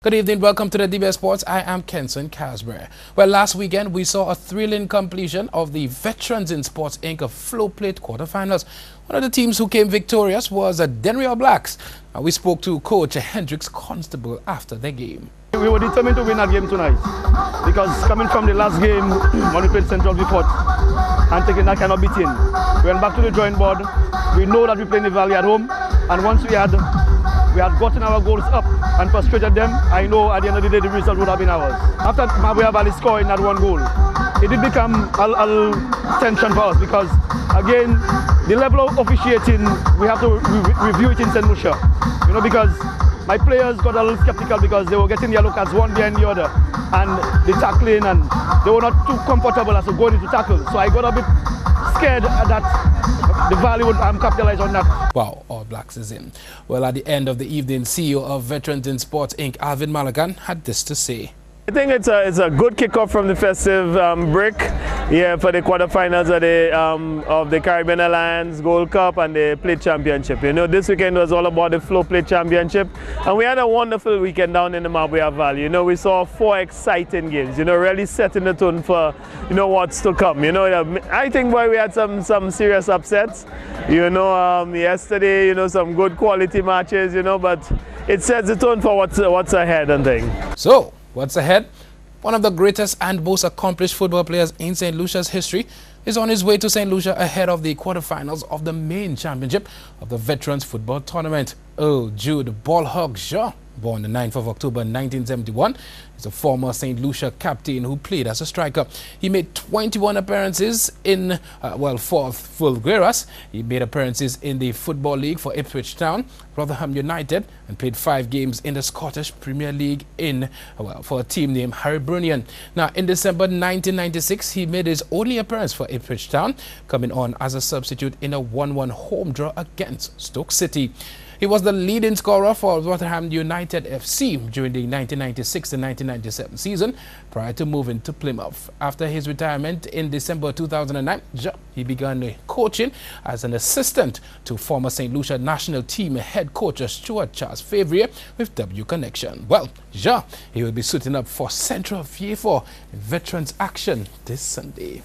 Good evening, welcome to the DBS Sports. I am Kenson Casbury. Well, last weekend we saw a thrilling completion of the Veterans in Sports Inc. Flow Plate quarterfinals. One of the teams who came victorious was the Dennery All Blacks. We spoke to coach Hendricks Constable after the game. We were determined to win that game tonight because coming from the last game when we played Central Viewport and taking that kind of beating, we went back to the drawing board. We know that we play in the Valley at home, and once we had gotten our goals up and frustrated them, I know at the end of the day the result would have been ours. After Mabuya Valley scoring that one goal, it did become a tension for us because, again, the level of officiating, we have to review it in St. Lucia. You know, because my players got a little skeptical because they were getting yellow cards one behind the other and the tackling, and they were not too comfortable as to going into tackle. So I got a bit scared that the Valley would capitalize on that. Wow, All Blacks is in. Well, at the end of the evening, CEO of Veterans in Sports Inc., Alvin Malagan, had this to say. I think it's a good kickoff from the festive break here for the quarterfinals of the Caribbean Alliance Gold Cup and the Plate Championship. You know, this weekend was all about the Flow Plate Championship, and we had a wonderful weekend down in the Mabuya Valley. You know, we saw 4 exciting games, you know, really setting the tone for, you know, what's to come. You know, I think, boy, we had some serious upsets. You know, yesterday, you know, some good quality matches, you know, but it sets the tone for what's ahead and things. So, what's ahead? One of the greatest and most accomplished football players in St. Lucia's history is on his way to St. Lucia ahead of the quarterfinals of the main championship of the Veterans Football Tournament. Oh, Jude Ball Hog Shaw, born the 9th of October 1971, is a former St. Lucia captain who played as a striker. He made 21 appearances in, for Fulgueras. He made appearances in the Football League for Ipswich Town, Rotherham United, and played 5 games in the Scottish Premier League for a team named Hibernian. Now, in December 1996, he made his only appearance for Ipswich Town, coming on as a substitute in a 1-1 home draw against Stoke City. He was the leading scorer for Rotherham United FC during the 1996 and 1997 season prior to moving to Plymouth. After his retirement in December 2009, he began coaching as an assistant to former St. Lucia national team head coach Stuart Charles Favre with W Connection. Well, he will be suiting up for Central VA4 Veterans Action this Sunday.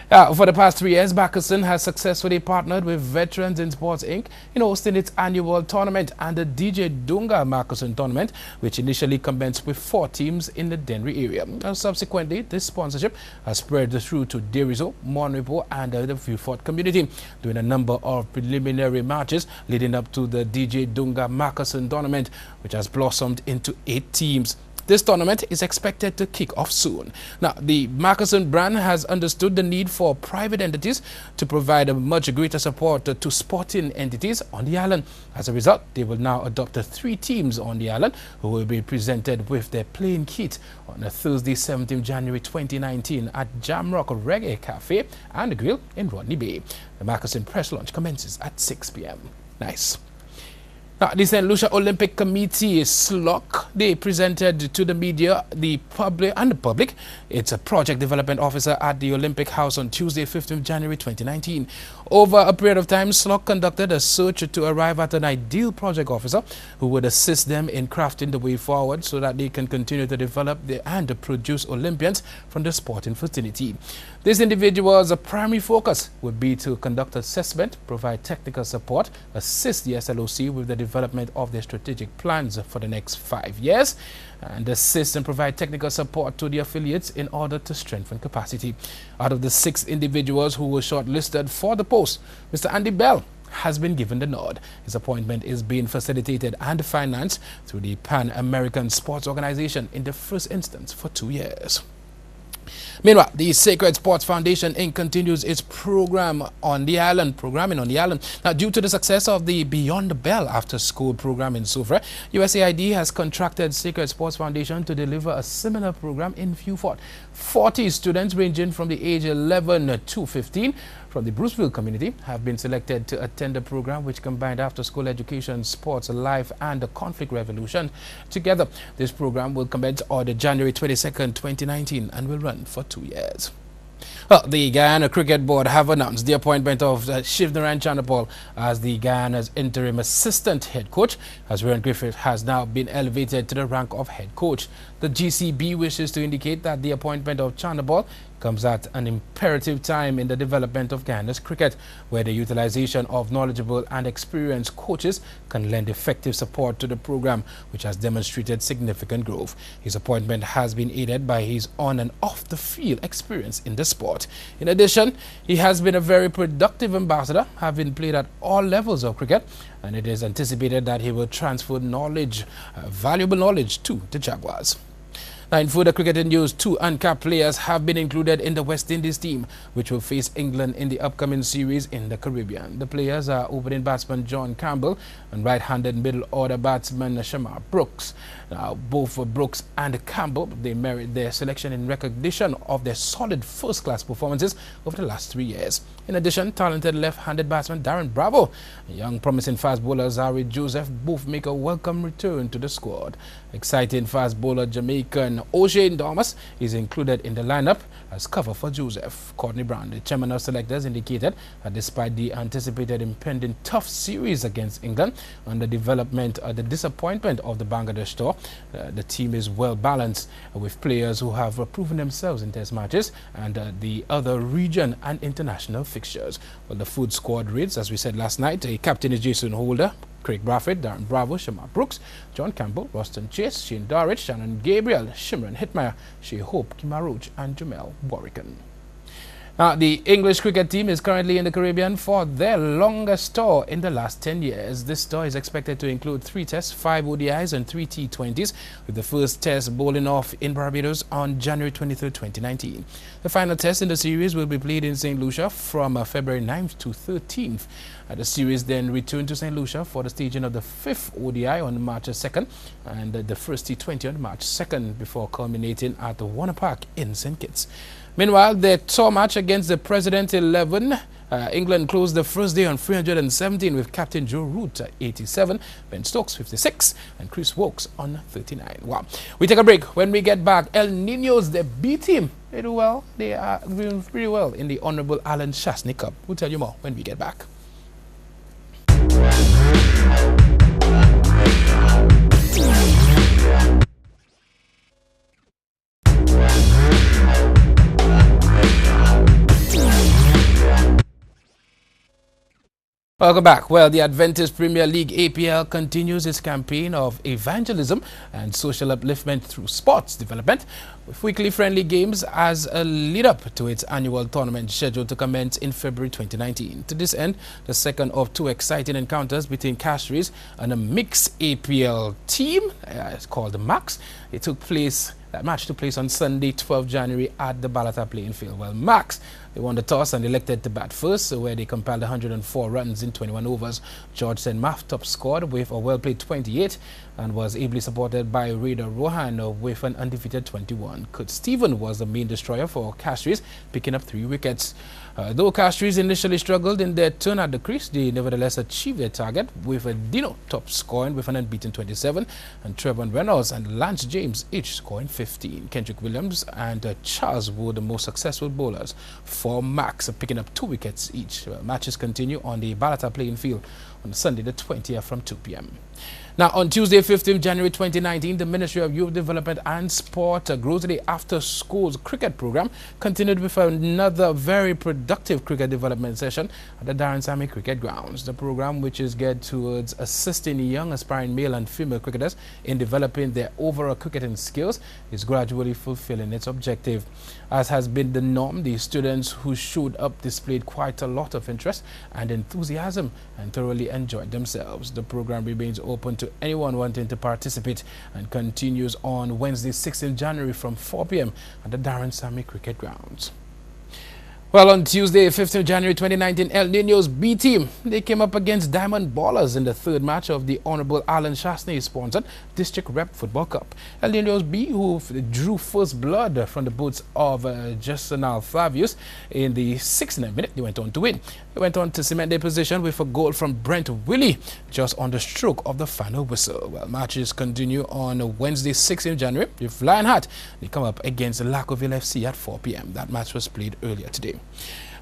For the past 3 years, Backerson has successfully partnered with Veterans in Sports Inc. in hosting its annual tournament and the DJ Dunga Backerson tournament, which initially commenced with 4 teams in the Dennery area. Subsequently, this sponsorship has spread through to Derizo, Monrepo, and the Viewfort community, doing a number of preliminary matches leading up to the DJ Dunga Backerson tournament, which has blossomed into 8 teams. This tournament is expected to kick off soon. Now, the Backerson brand has understood the need for private entities to provide a much greater support to sporting entities on the island. As a result, they will now adopt 3 teams on the island who will be presented with their playing kit on a Thursday, 17th January 2019 at Jamrock Reggae Cafe and Grill in Rodney Bay. The Backerson press launch commences at 6 p.m. Nice. Now, the St. Lucia Olympic Committee, SLOC, they presented to the media, the public, its a project development officer at the Olympic House on Tuesday, 15th January 2019. Over a period of time, SLOC conducted a search to arrive at an ideal project officer who would assist them in crafting the way forward so that they can continue to develop and produce Olympians from the sporting fraternity. This individual's primary focus would be to conduct assessment, provide technical support, assist the SLOC with the development of their strategic plans for the next 5 years, and assist and provide technical support to the affiliates in order to strengthen capacity. Out of the 6 individuals who were shortlisted for the post, Mr. Andy Bell has been given the nod. His appointment is being facilitated and financed through the Pan American Sports Organization in the first instance for 2 years. Meanwhile, the Sacred Sports Foundation Inc. continues its programming on the island. Now, due to the success of the Beyond the Bell after-school program in Soufrière, USAID has contracted Sacred Sports Foundation to deliver a similar program in Viewfort. 40 students ranging from the age 11 to 15 from the Bruceville community have been selected to attend the program, which combined after-school education, sports, life, and the conflict resolution together. This program will commence on January 22nd, 2019, and will run for 2 years. Well, the Guyana Cricket Board have announced the appointment of Shivnarine Chanderpaul as the Guyana's interim assistant head coach, as Ryan Griffith has now been elevated to the rank of head coach. The GCB wishes to indicate that the appointment of Chanderpaul comes at an imperative time in the development of Guyana's cricket, where the utilization of knowledgeable and experienced coaches can lend effective support to the program, which has demonstrated significant growth. His appointment has been aided by his on and off the field experience in the sport. In addition, he has been a very productive ambassador, having played at all levels of cricket, and it is anticipated that he will transfer knowledge, valuable knowledge, to the Jaguars. Now, in further cricketing news, 2 uncapped players have been included in the West Indies team, which will face England in the upcoming series in the Caribbean. The players are opening batsman John Campbell and right-handed middle-order batsman Shamar Brooks. Now, both Brooks and Campbell, they merit their selection in recognition of their solid first-class performances over the last 3 years. In addition, talented left-handed batsman Darren Bravo and young promising fast bowler Zari Joseph both make a welcome return to the squad. Exciting fast bowler Jamaican O'Shane Thomas is included in the lineup as cover for Joseph. Courtney Brown, the chairman of selectors, indicated that despite the anticipated impending tough series against England and the disappointment of the Bangladesh tour, the team is well balanced with players who have proven themselves in test matches and the other region and international fixtures. Well, the food squad reads, as we said last night, the captain is Jason Holder, Craig Bradford, Darren Bravo, Shamar Brooks, John Campbell, Roston Chase, Shane Dorridge, Shannon Gabriel, Shimron Hitmeyer, Shea Hope, Kimaruch, and Jamel Warrican. Now, the English cricket team is currently in the Caribbean for their longest tour in the last 10 years. This tour is expected to include 3 tests, 5 ODIs and 3 T20s, with the first test bowling off in Barbados on January 23, 2019. The final test in the series will be played in St. Lucia from February 9th to 13th. The series then returned to St. Lucia for the staging of the 5th ODI on March 2nd and the first T20 on March 2nd before culminating at the Warner Park in St. Kitts. Meanwhile, their tour match against the President 11, England closed the first day on 317 with captain Joe Root at 87, Ben Stokes 56, and Chris Wokes on 39. Wow. We take a break. When we get back, El Niños, the B team, they do well. They are doing pretty well in the Honorable Alan Shastney Cup. We'll tell you more when we get back. Welcome back. Well, the Adventist Premier League APL continues its campaign of evangelism and social upliftment through sports development, with weekly friendly games as a lead-up to its annual tournament scheduled to commence in February 2019. To this end, the second of 2 exciting encounters between Castries and a mixed APL team, it's called the Max. That match took place on Sunday, 12 January at the Balata playing field. Well, Max, they won the toss and elected to bat first, where they compiled 104 runs in 21 overs. George St. Maftop scored with a well-played 28 and was ably supported by Raider Rohan with an undefeated 21. Kurt Stephen was the main destroyer for Castries, picking up 3 wickets. Though Castries initially struggled in their turn at the crease, they nevertheless achieved their target, with Dino top scoring with an unbeaten 27 and Trevor Reynolds and Lance James each scoring 15. Kendrick Williams and Charles were the most successful bowlers for Max, picking up 2 wickets each. Matches continue on the Balata playing field on Sunday the 20th from 2 p.m. Now, on Tuesday, 15th January 2019, the Ministry of Youth Development and Sport Grosley After Schools Cricket Program continued with another very productive cricket development session at the Darren Sammy Cricket Grounds. The program, which is geared towards assisting young aspiring male and female cricketers in developing their overall cricketing skills, is gradually fulfilling its objective. As has been the norm, the students who showed up displayed quite a lot of interest and enthusiasm and thoroughly enjoyed themselves. The program remains open to anyone wanting to participate and continues on Wednesday, 16th January from 4 p.m. at the Darren Sammy Cricket Grounds. Well, on Tuesday, 15th January 2019, El Nino's B team, they came up against Diamond Ballers in the third match of the Honorable Alan Shastney-sponsored District Rep Football Cup. El Nino's B, who drew first blood from the boots of Justinal Flavius in the 69th minute, they went on to win. They went on to cement their position with a goal from Brent Willie just on the stroke of the final whistle. Well, matches continue on Wednesday, 16th January with Lionheart. They come up against Lacoville FC at 4 p.m. That match was played earlier today.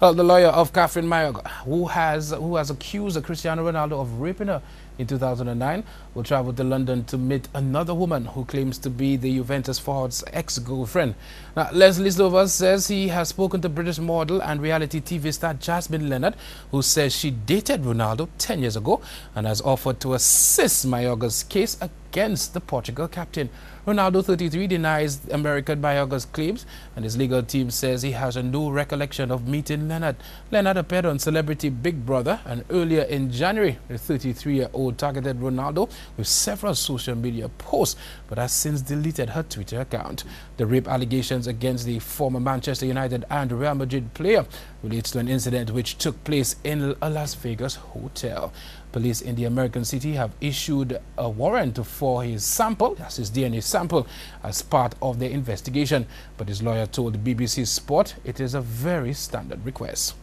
Well, the lawyer of Catherine Mayorga, who has accused Cristiano Ronaldo of raping her in 2009, will travel to London to meet another woman who claims to be the Juventus forward's ex-girlfriend. Now, Leslie Slover says he has spoken to British model and reality TV star Jasmine Leonard, who says she dated Ronaldo 10 years ago and has offered to assist Mayorga's case against the Portugal captain. Ronaldo, 33, denies American Mayorga's claims, and his legal team says he has no recollection of meeting Leonard. Leonard appeared on Celebrity Big Brother, and earlier in January, the 33-year-old targeted Ronaldo with several social media posts, but has since deleted her Twitter account. The rape allegations against the former Manchester United and Real Madrid player relates to an incident which took place in a Las Vegas hotel. Police in the American city have issued a warrant for his sample, that's his DNA sample, as part of their investigation. But his lawyer told BBC Sport it is a very standard request.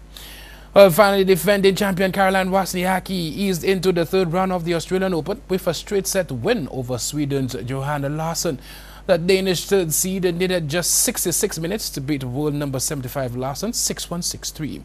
Well, finally, defending champion Caroline Wozniacki eased into the third round of the Australian Open with a straight-set win over Sweden's Johanna Larsson. The Danish third seed needed just 66 minutes to beat world number 75 Larsson 6-1, 6-3.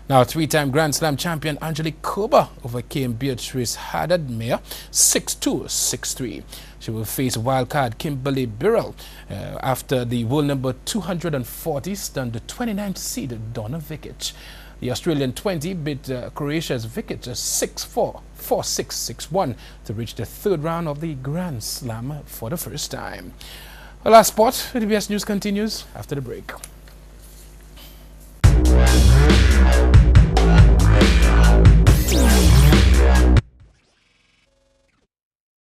Now, three-time Grand Slam champion Angelique Kerber overcame Beatrice Haddad-Mayer 6-2, 6-3. She will face wildcard Kimberly Birrell after the world number 240 stunned the 29th seed Donna Vekic. The Australian 20 beat Croatia's Vekic 6-4, 4-6, 6-1 to reach the third round of the Grand Slam for the first time. Well, our sport, TBS News continues after the break.